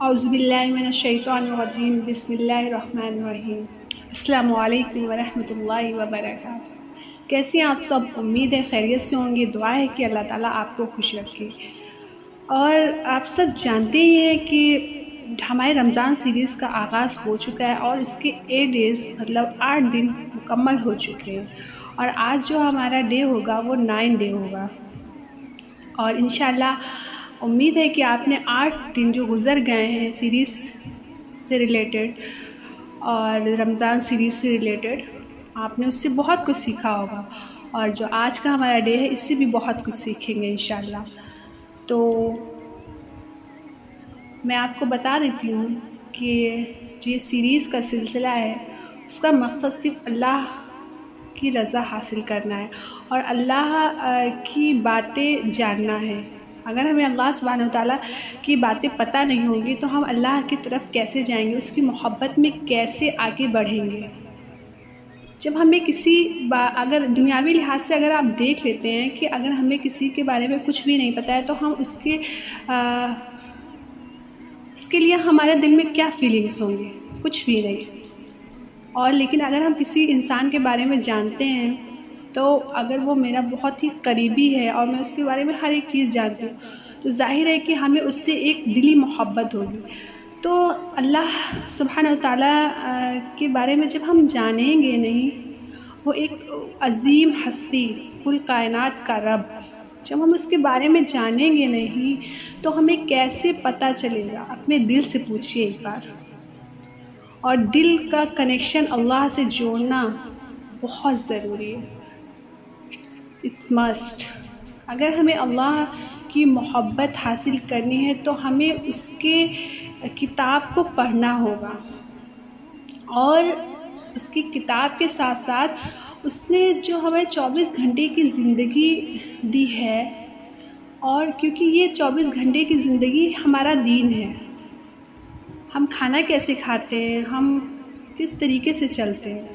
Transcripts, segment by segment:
اعوذ باللہ من الشیطان الرجیم بسم اللہ الرحمن الرحیم۔ السلام علیکم ورحمۃ اللہ وبرکاتہ۔ کیسے ہیں آپ سب؟ امید ہے خیریت سے ہوں گے۔ دعا ہے کہ اللہ تعالیٰ آپ کو خوش رکھے۔ اور آپ سب جانتے ہی ہیں کہ ہمارے رمضان سیریز کا آغاز ہو چکا ہے اور اس کے 8 ڈیز مطلب 8 دن مکمل ہو چکے ہیں، اور آج جو ہمارا ڈے ہوگا وہ 9 ڈے ہوگا، اور انشاءاللہ امید ہے کہ آپ نے 8 دن جو گزر گئے ہیں سیریز سے ریلیٹڈ اور رمضان سیریز سے ریلیٹڈ، آپ نے اس سے بہت کچھ سیکھا ہوگا، اور جو آج کا ہمارا ڈے ہے اس سے بھی بہت کچھ سیکھیں گے انشاءاللہ۔ تو میں آپ کو بتا دیتی ہوں کہ جو یہ سیریز کا سلسلہ ہے اس کا مقصد صرف اللہ کی رضا حاصل کرنا ہے اور اللہ کی باتیں جاننا ہے۔ اگر ہمیں اللہ سبحانہ وتعالیٰ کی باتیں پتہ نہیں ہوں گی تو ہم اللہ کی طرف کیسے جائیں گے، اس کی محبت میں کیسے آگے بڑھیں گے؟ جب ہمیں اگر دنیاوی لحاظ سے اگر آپ دیکھ لیتے ہیں کہ اگر ہمیں کسی کے بارے میں کچھ بھی نہیں پتہ ہے تو ہم اس کے لیے ہمارے دل میں کیا فیلنگس ہوں گے؟ کچھ بھی نہیں۔ اور لیکن اگر ہم کسی انسان کے بارے میں جانتے ہیں تو اگر وہ میرا بہت ہی قریبی ہے اور میں اس کے بارے میں ہر ایک چیز جانتی ہوں تو ظاہر ہے کہ ہمیں اس سے ایک دلی محبت ہوگی۔ تو اللہ سبحانہ وتعالیٰ کے بارے میں جب ہم جانیں گے نہیں، وہ ایک عظیم ہستی، کل کائنات کا رب، جب ہم اس کے بارے میں جانیں گے نہیں تو ہمیں کیسے پتہ چلے گا؟ اپنے دل سے پوچھئے ایک بار۔ اور دل کا کنیکشن اللہ سے جوڑنا بہت ضروری ہے، اٹس مسٹ۔ اگر ہمیں اللہ کی محبت حاصل کرنی ہے تو ہمیں اس کے کتاب کو پڑھنا ہوگا، اور اس کی کتاب کے ساتھ ساتھ اس نے جو ہمیں 24 گھنٹے کی زندگی دی ہے، اور کیونکہ یہ 24 گھنٹے کی زندگی ہمارا دین ہے، ہم کھانا کیسے کھاتے ہیں، ہم کس طریقے سے چلتے ہیں۔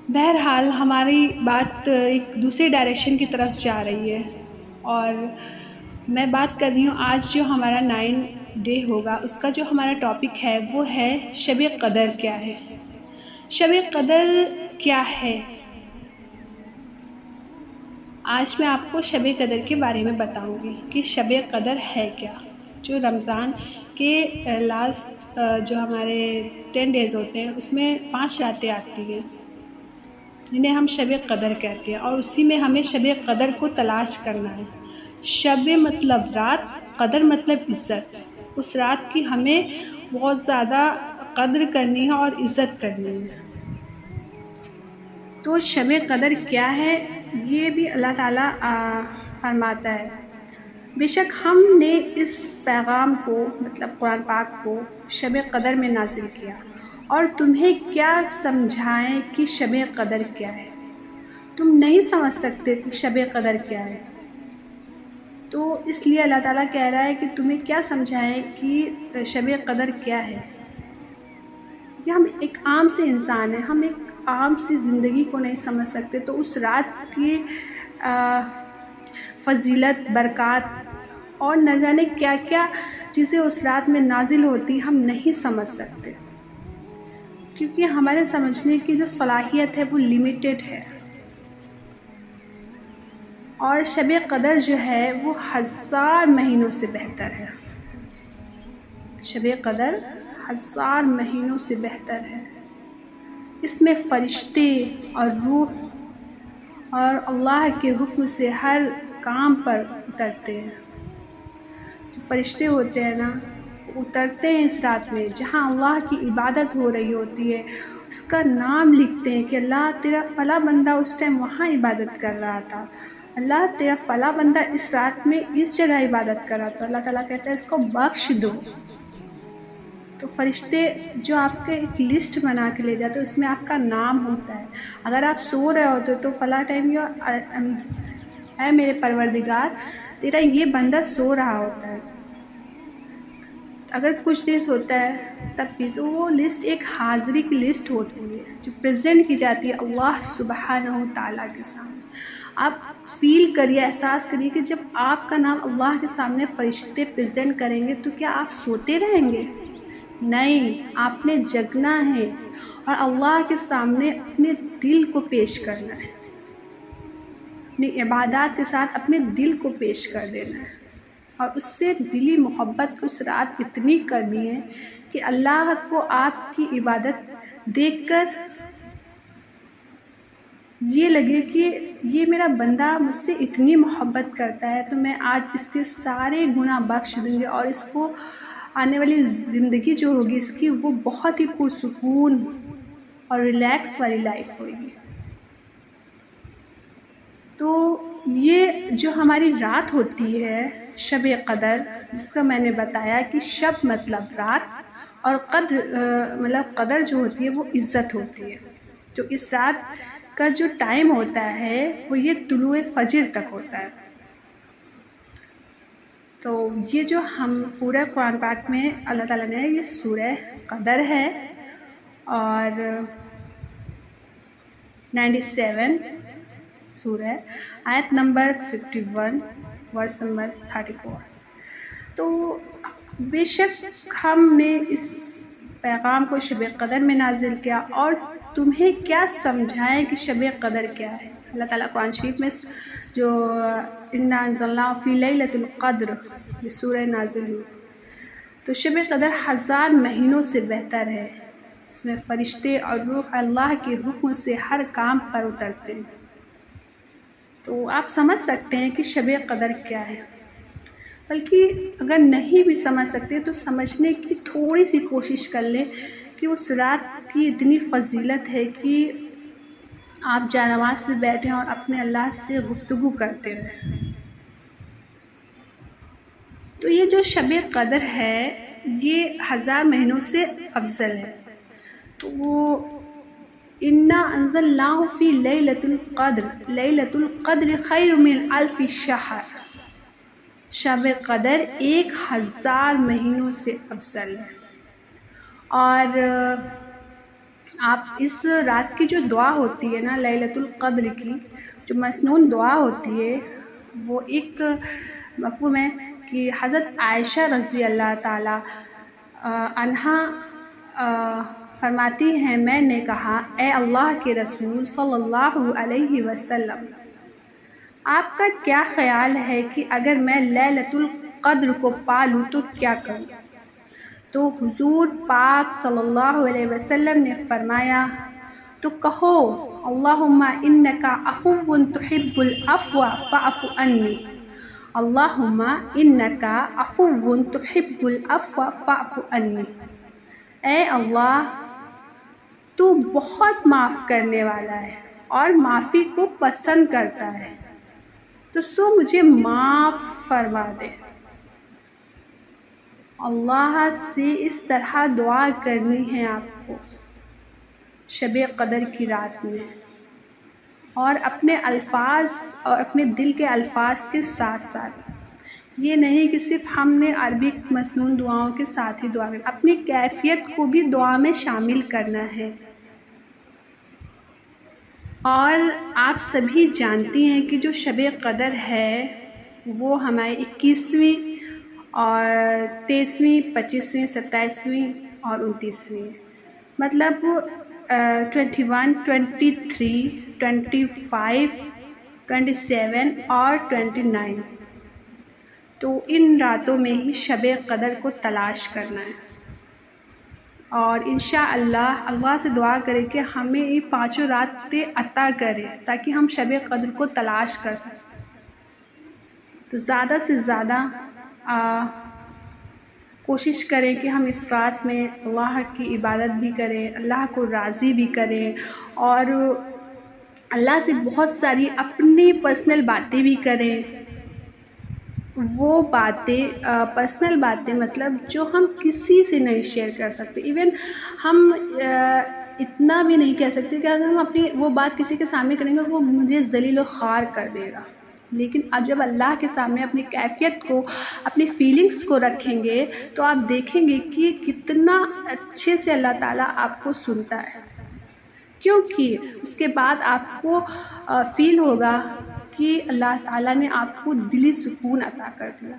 بہرحال ہماری بات ایک دوسرے ڈائریکشن کی طرف جا رہی ہے، اور میں بات کر رہی ہوں آج جو ہمارا 9 ڈے ہوگا اس کا جو ہمارا ٹاپک ہے وہ ہے شب قدر کیا ہے۔ شب قدر کیا ہے؟ آج میں آپ کو شب قدر کے بارے میں بتاؤں گی کہ شب قدر ہے کیا۔ جو رمضان کے لاسٹ جو ہمارے 10 ڈیز ہوتے ہیں اس میں 5 راتیں آتی ہیں جنہیں ہم شب قدر کہتے ہیں، اور اسی میں ہمیں شب قدر کو تلاش کرنا ہے۔ شب مطلب رات، قدر مطلب عزت۔ اس رات کی ہمیں بہت زیادہ قدر کرنی ہے اور عزت کرنی ہے۔ تو شب قدر کیا ہے یہ بھی اللہ تعالیٰ فرماتا ہے، بے شک ہم نے اس پیغام کو مطلب قرآن پاک کو شب قدر میں نازل کیا، اور تمہیں کیا سمجھائیں کہ شب قدر کیا ہے؟ تم نہیں سمجھ سکتے کہ شب قدر کیا ہے، تو اس لیے اللہ تعالیٰ کہہ رہا ہے کہ تمہیں کیا سمجھائیں کہ شب قدر کیا ہے۔ کہ ہم ایک عام سے انسان ہیں، ہم ایک عام سی زندگی کو نہیں سمجھ سکتے، تو اس رات کی فضیلت، برکات اور نہ جانے کیا کیا چیزیں اس رات میں نازل ہوتی ہم نہیں سمجھ سکتے، کیونکہ ہمارے سمجھنے کی جو صلاحیت ہے وہ لیمیٹڈ ہے۔ اور شب قدر جو ہے وہ 1000 مہینوں سے بہتر ہے۔ شب قدر 1000 مہینوں سے بہتر ہے۔ اس میں فرشتے اور روح اور اللہ کے حکم سے ہر کام پر اترتے ہیں۔ جو فرشتے ہوتے ہیں نا وہ اترتے ہیں اس رات میں، جہاں اللہ کی عبادت ہو رہی ہوتی ہے، اس کا نام لکھتے ہیں کہ اللہ تیرا فلاں بندہ اس ٹائم وہاں عبادت کر رہا تھا، اللہ تیرا فلاں بندہ اس رات میں اس جگہ عبادت کر رہا تھا، اللہ تعالیٰ کہتا ہے اس کو بخش دو۔ تو فرشتے جو آپ کے ایک لسٹ بنا کے لے جاتے ہیں، اس میں آپ کا نام ہوتا ہے۔ اگر آپ سو رہے ہوتے تو فلاں ٹائم اے میرے پروردگار تیرا یہ بندہ سو رہا ہوتا ہے، اگر کچھ دیر سوتا ہے تب بھی، تو وہ لسٹ ایک حاضری کی لسٹ ہوتی ہے جو پریزنٹ کی جاتی ہے اللہ سبحانہ تعالیٰ کے سامنے۔ آپ فیل کریے، احساس کریے کہ جب آپ کا نام اللہ کے سامنے فرشتے پریزنٹ کریں گے تو کیا آپ سوتے رہیں گے؟ نہیں، آپ نے جگنا ہے اور اللہ کے سامنے اپنے دل کو پیش کرنا ہے، اپنی عبادات کے ساتھ اپنے دل کو پیش کر دینا ہے، اور اس سے دلی محبت اس رات اتنی کرنی ہے کہ اللہ کو آپ کی عبادت دیکھ کر یہ لگے کہ یہ میرا بندہ مجھ سے اتنی محبت کرتا ہے تو میں آج اس کے سارے گناہ بخش دوں گی، اور اس کو آنے والی زندگی جو ہوگی اس کی وہ بہت ہی پرسکون اور ریلیکس والی لائف ہوگی۔ تو یہ جو ہماری رات ہوتی ہے شب قدر، جس کا میں نے بتایا کہ شب مطلب رات، اور قدر مطلب قدر جو ہوتی ہے وہ عزت ہوتی ہے، تو اس رات کا جو ٹائم ہوتا ہے وہ یہ طلوع فجر تک ہوتا ہے۔ تو یہ جو ہم پورا قرآن پاک میں اللہ تعالیٰ نے یہ سورہ قدر ہے، اور 97 سورہ، آیت نمبر 51 ورس نمبر 34۔ تو بے شک ہم نے اس پیغام کو شب قدر میں نازل کیا، اور تمہیں کیا سمجھائیں کہ شب قدر کیا ہے۔ اللہ تعالیٰ قرآن شریف میں جو انا انزلناہ فی لیلۃ القدر یہ سورہ نازل ہوئی، تو شب قدر 1000 مہینوں سے بہتر ہے، اس میں فرشتے اور روح اللہ کے حکم سے ہر کام پر اترتے ہیں۔ تو آپ سمجھ سکتے ہیں کہ شب قدر کیا ہے، بلکہ اگر نہیں بھی سمجھ سکتے تو سمجھنے کی تھوڑی سی کوشش کر لیں کہ اس رات کی اتنی فضیلت ہے کہ آپ جانماز سے بیٹھیں اور اپنے اللہ سے گفتگو کرتے رہیں۔ تو یہ جو شب قدر ہے یہ 1000 مہینوں سے افضل ہے۔ تو وہ انا انزلناہ فی لیلۃ القدر، لیلۃ القدر خیر من الف شہر، شب قدر 1000 مہینوں سے افضل ہے۔ اور آپ اس رات کی جو دعا ہوتی ہے نا لیلۃ القدر کی، جو مسنون دعا ہوتی ہے، وہ ایک مفہوم ہے کہ حضرت عائشہ رضی اللہ تعالیٰ عنہا فرماتی ہیں، میں نے کہا اے اللہ کے رسول صلی اللہ علیہ وسلم، آپ کا کیا خیال ہے کہ اگر میں لیلۃ القدر کو پالوں تو کیا کروں؟ تو حضور پاک صلی اللہ علیہ وسلم نے فرمایا، تو کہو اللہم انکا عفو تحب العفو فاعف عنی، اللہم انکا عفو تحب العفو فاعف عنی، اے اللہ تو بہت معاف کرنے والا ہے اور معافی کو پسند کرتا ہے، تو سو مجھے معاف فرما دے۔ اللہ سے اس طرح دعا کرنی ہے آپ کو شب قدر کی رات میں، اور اپنے الفاظ اور اپنے دل کے الفاظ کے ساتھ ساتھ، یہ نہیں کہ صرف ہم نے عربی مسنون دعاؤں کے ساتھ ہی دعا کرنا، اپنی کیفیت کو بھی دعا میں شامل کرنا ہے۔ اور آپ سبھی جانتی ہیں کہ جو شب قدر ہے وہ ہمارے 21ویں اور 23ویں، 25ویں، 27ویں اور 29ویں، مطلب 21، 23، 25، 27 اور 29، تو ان راتوں میں ہی شب قدر کو تلاش کرنا ہے، اور انشاءاللہ اللہ سے دعا کرے کہ ہمیں یہ 5 راتیں عطا کرے تاکہ ہم شب قدر کو تلاش کر سکیں۔ تو زیادہ سے زیادہ کوشش کریں کہ ہم اس رات میں اللہ کی عبادت بھی کریں، اللہ کو راضی بھی کریں، اور اللہ سے بہت ساری اپنی پرسنل باتیں بھی کریں۔ وہ باتیں پرسنل باتیں مطلب جو ہم کسی سے نہیں شیئر کر سکتے، ایون ہم اتنا بھی نہیں کہہ سکتے کہ اگر ہم اپنی وہ بات کسی کے سامنے کریں گے وہ مجھے ذلیل و خوار کر دے گا، لیکن اب جب اللہ کے سامنے اپنی کیفیت کو، اپنی فیلنگز کو رکھیں گے تو آپ دیکھیں گے کہ کتنا اچھے سے اللہ تعالیٰ آپ کو سنتا ہے، کیونکہ اس کے بعد آپ کو فیل ہوگا کہ اللہ تعالیٰ نے آپ کو دلی سکون عطا کر دیا.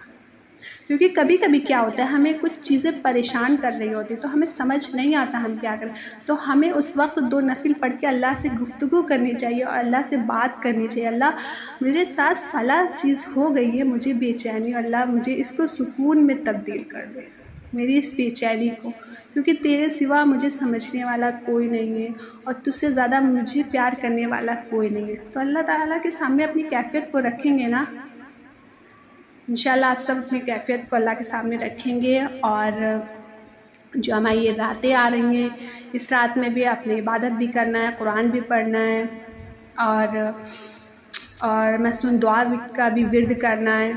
کیونکہ کبھی کبھی کیا ہوتا ہے، ہمیں کچھ چیزیں پریشان کر رہی ہوتی تو ہمیں سمجھ نہیں آتا ہم کیا کریں، تو ہمیں اس وقت 2 نفل پڑھ کے اللہ سے گفتگو کرنی چاہیے اور اللہ سے بات کرنی چاہیے. اللہ میرے ساتھ فلاں چیز ہو گئی ہے، مجھے بے چینی، اللہ مجھے اس کو سکون میں تبدیل کر دے، میری اس بے چینی کو، کیونکہ تیرے سوا مجھے سمجھنے والا کوئی نہیں ہے اور تجھ سے زیادہ مجھے پیار کرنے والا کوئی نہیں ہے. تو اللہ تعالیٰ کے سامنے اپنی کیفیت کو رکھیں گے نا، انشاءاللہ آپ سب اپنی کیفیت کو اللہ کے سامنے رکھیں گے. اور جو ہماری یہ راتیں آ رہی ہیں، اس رات میں بھی اپنی عبادت بھی کرنا ہے، قرآن بھی پڑھنا ہے، اور مسنون دعا کا بھی ورد کرنا ہے،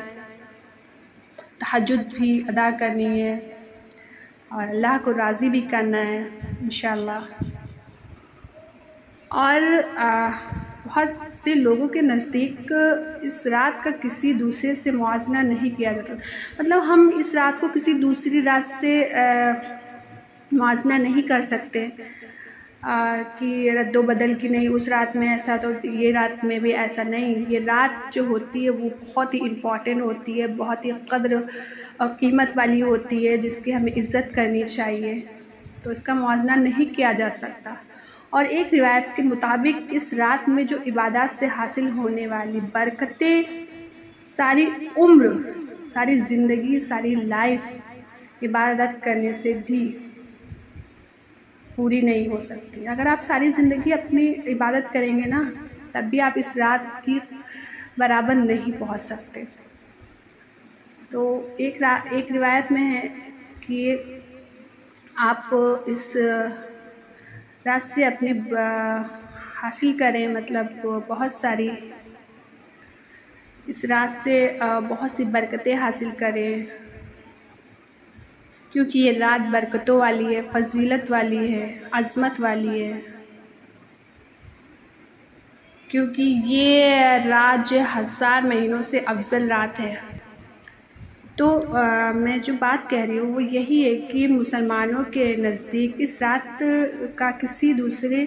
تہجد بھی ادا کرنی ہے اور اللہ کو راضی بھی کرنا ہے انشاءاللہ. اور بہت سے لوگوں کے نزدیک اس رات کا کسی دوسرے سے موازنہ نہیں کیا جاتا، مطلب ہم اس رات کو کسی دوسری رات سے موازنہ نہیں کر سکتے کہ رد و بدل کی نہیں، اس رات میں ایسا تو یہ رات میں بھی ایسا نہیں. یہ رات جو ہوتی ہے وہ بہت ہی امپورٹنٹ ہوتی ہے، بہت ہی قدر اور قیمت والی ہوتی ہے، جس کی ہمیں عزت کرنی چاہیے، تو اس کا موازنہ نہیں کیا جا سکتا. اور ایک روایت کے مطابق اس رات میں جو عبادات سے حاصل ہونے والی برکتیں ساری عمر، ساری زندگی، ساری لائف عبادت کرنے سے بھی پوری نہیں ہو سکتی. اگر آپ ساری زندگی اپنی عبادت کریں گے نا، تب بھی آپ اس رات کی برابر نہیں پہنچ سکتے. تو ایک روایت میں ہے کہ آپ اس رات سے اپنے حاصل کریں، مطلب بہت ساری اس رات سے بہت سی برکتیں حاصل کریں، کیونکہ یہ رات برکتوں والی ہے، فضیلت والی ہے، عظمت والی ہے. کیونکہ یہ رات جو 1000 مہینوں سے افضل رات ہے. تو میں جو بات کہہ رہی ہوں وہ یہی ہے کہ مسلمانوں کے نزدیک اس رات کا کسی دوسرے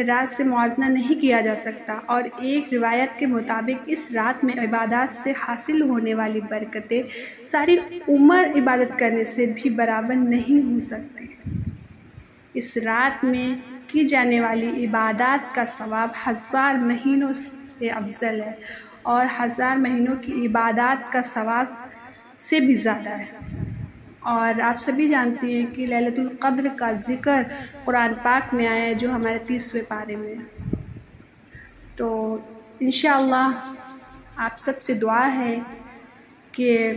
رات سے موازنہ نہیں کیا جا سکتا. اور ایک روایت کے مطابق اس رات میں عبادات سے حاصل ہونے والی برکتیں ساری عمر عبادت کرنے سے بھی برابر نہیں ہو سکتی. اس رات میں کی جانے والی عبادات کا ثواب 1000 مہینوں سے افضل ہے، اور 1000 مہینوں کی عبادات کا ثواب سے بھی زیادہ ہے. اور آپ سبھی جانتے ہیں کہ لیلۃ القدر کا ذکر قرآن پاک میں آیا ہے، جو ہمارے 30ویں پارے میں ہے. تو انشاءاللہ آپ سب سے دعا ہے کہ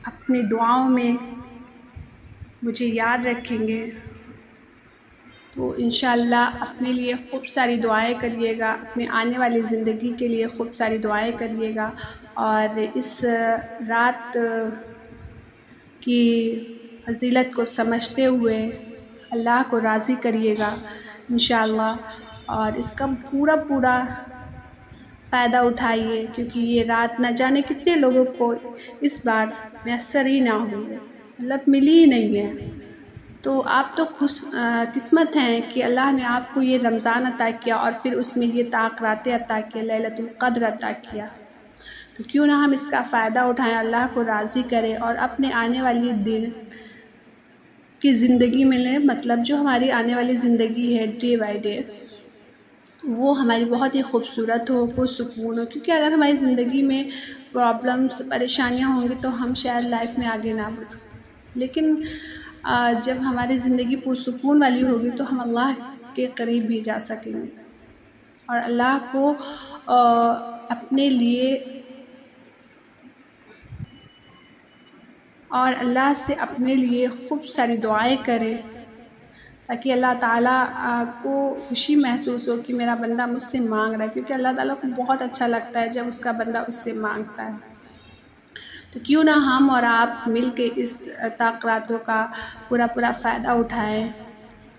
اپنی دعاؤں میں مجھے یاد رکھیں گے. تو انشاءاللہ اپنے لیے خوب ساری دعائیں کریے گا، اپنے آنے والی زندگی کے لیے خوب ساری دعائیں کریے گا، اور اس رات کی فضیلت کو سمجھتے ہوئے اللہ کو راضی کریے گا انشاءاللہ، اور اس کا پورا فائدہ اٹھائیے، کیونکہ یہ رات نہ جانے کتنے لوگوں کو اس بار میسر ہی نہ ہوئی ہے، مطلب ملی ہی نہیں ہے. تو آپ تو خوش قسمت ہیں کہ اللہ نے آپ کو یہ رمضان عطا کیا اور پھر اس میں یہ راتیں عطا کیا، لیلۃ القدر عطا کیا. تو کیوں نہ ہم اس کا فائدہ اٹھائیں، اللہ کو راضی کریں اور اپنے آنے والی دن کی زندگی میں لیں. مطلب جو ہماری آنے والی زندگی ہے ڈے بائی ڈے، وہ ہماری بہت ہی خوبصورت ہو، پرسکون ہو. کیونکہ اگر ہماری زندگی میں پرابلمس، پریشانیاں ہوں گی تو ہم شاید لائف میں آگے نہ بڑھ سکتے. لیکن جب ہماری زندگی پرسکون والی ہوگی تو ہم اللہ کے قریب بھی جا سکیں گے، اور اللہ کو اپنے لیے اور اللہ سے اپنے لیے خوب ساری دعائیں کریں، تاکہ اللہ تعالیٰ کو خوشی محسوس ہو کہ میرا بندہ مجھ سے مانگ رہا ہے. کیونکہ اللہ تعالیٰ کو بہت اچھا لگتا ہے جب اس کا بندہ اس سے مانگتا ہے. تو کیوں نہ ہم اور آپ مل کے اس راتوں کا پورا فائدہ اٹھائیں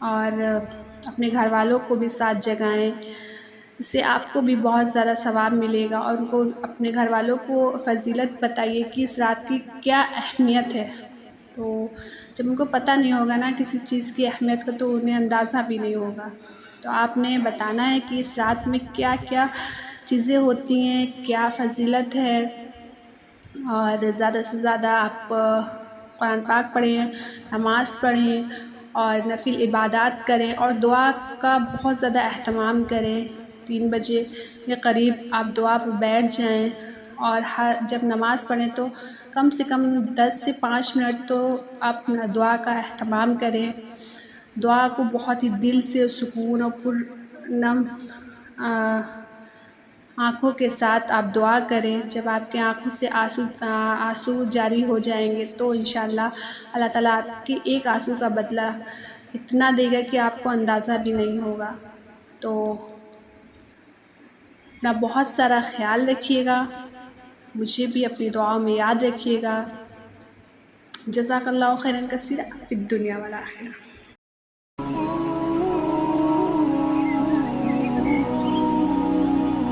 اور اپنے گھر والوں کو بھی ساتھ جگائیں. اس سے آپ کو بھی بہت زیادہ ثواب ملے گا، اور ان کو، اپنے گھر والوں کو فضیلت بتائیے کہ اس رات کی کیا اہمیت ہے. تو تو جب ان کو پتہ نہیں ہوگا نا کسی چیز کی اہمیت کا تو انہیں اندازہ بھی نہیں ہوگا. تو آپ نے بتانا ہے کہ اس رات میں کیا کیا چیزیں ہوتی ہیں، کیا فضیلت ہے، اور زیادہ سے زیادہ آپ قرآن پاک پڑھیں، نماز پڑھیں اور نفل عبادات کریں اور دعا کا بہت زیادہ اہتمام کریں. 3 بجے کے قریب آپ دعا پہ بیٹھ جائیں اور جب نماز پڑھیں تو کم سے کم 10 سے 5 منٹ تو آپ دعا کا اہتمام کریں. دعا کو بہت ہی دل سے سکون اور پرنم آنکھوں کے ساتھ آپ دعا کریں. جب آپ کی آنکھوں سے آنسو جاری ہو جائیں گے تو انشاءاللہ اللہ تعالیٰ آپ کے ایک آنسو کا بدلہ اتنا دے گا کہ آپ کو اندازہ بھی نہیں ہوگا. تو اپنا بہت سارا خیال رکھیے گا، مجھے بھی اپنی دعاؤں میں یاد رکھیے گا. جزاک اللہ خیرا کثیرا فی الدنیا والآخرہ.